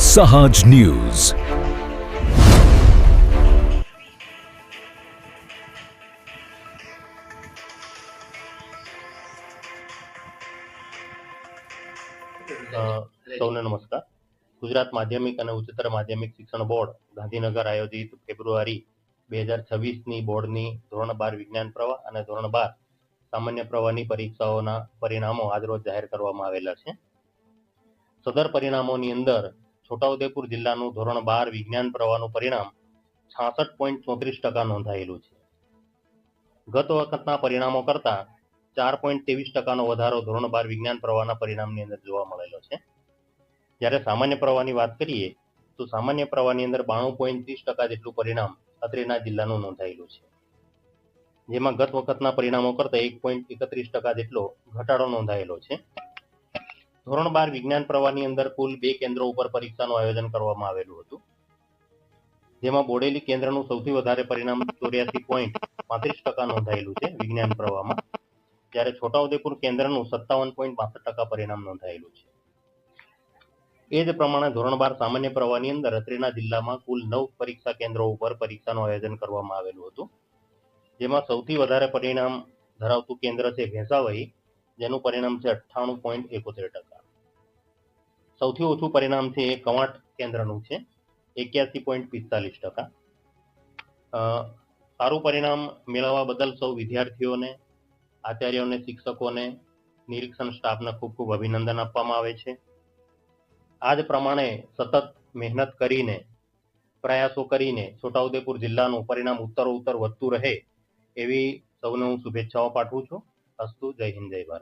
સહાજ news. સૌને નમસ્કાર. ગુજરાત માધ્યમિક અને ઉચ્ચતર માધ્યમિક શિક્ષણ બોર્ડ ગાંધીનગર આયોજિત ફેબ્રુઆરી 2026ની બોર્ડની ધોરણ 12 વિજ્ઞાન પ્રવાહ અને ધોરણ 12 સામાન્ય પ્રવાહની પરીક્ષાઓના પરિણામો આજરોજ જાહેર કરવામાં આવેલા છે. સદર પરિણામોની અંદર છોટાઉદેપુર જિલ્લાનું ધોરણ 12 વિજ્ઞાન પ્રવાહનું પરિણામ 66.34% નોંધાયેલું છે. ગત વખતના પરિણામો કરતા 4.23%નો વધારો ધોરણ 12 વિજ્ઞાન પ્રવાહના પરિણામની અંદર જોવા મળેલો છે. જ્યારે સામાન્ય પ્રવાહની વાત કરીએ તો સામાન્ય પ્રવાહની અંદર 92.30% જેટલું પરિણામ અત્રેના જિલ્લાનું નોંધાયેલું છે. જેમાં ગત વખતના પરિણામો કરતા 1.31% જેટલો ઘટાડો નોંધાયેલો છે. ધોરણ 12 વિજ્ઞાન પ્રવાહની અંદર કુલ 2 કેન્દ્રો ઉપર પરીક્ષાનું આયોજન કરવામાં આવેલું હતું. જેમાં બોડેલી કેન્દ્રનું સૌથી વધારે પરિણામ 84.35% નોંધાયેલું છે વિજ્ઞાન પ્રવાહમાં, જ્યારે છોટાઉદેપુર કેન્દ્રનું 57.62% પરિણામ નોંધાયેલું છે. એ જ પ્રમાણે ધોરણ 12 સામાન્ય પ્રવાહની અંદર અત્રેના જિલ્લામાં કુલ 9 પરીક્ષા કેન્દ્રો ઉપર પરીક્ષાનું આયોજન કરવામાં આવેલું હતું. જેમાં સૌથી વધારે પરિણામ ધરાવતું કેન્દ્ર છે ભેંસાવહી, જેનું પરિણામ છે 98.71%. સૌથી ઓછું પરિણામ છે એ કવાંટ કેન્દ્રનું છે 81.45%. સારું પરિણામ મેળવવા બદલ સૌ વિદ્યાર્થીઓને, આચાર્યોને, શિક્ષકોને, નિરીક્ષણ સ્ટાફને ખૂબ ખૂબ અભિનંદન આપવામાં આવે છે. આ જ પ્રમાણે સતત મહેનત કરીને, પ્રયાસો કરીને છોટાઉદેપુર જિલ્લાનું પરિણામ ઉત્તરોત્તર વધતું રહે એવી સૌને હું શુભેચ્છાઓ પાઠવું છું. અસ્તુ. જય હિન્દ, જય ભારત.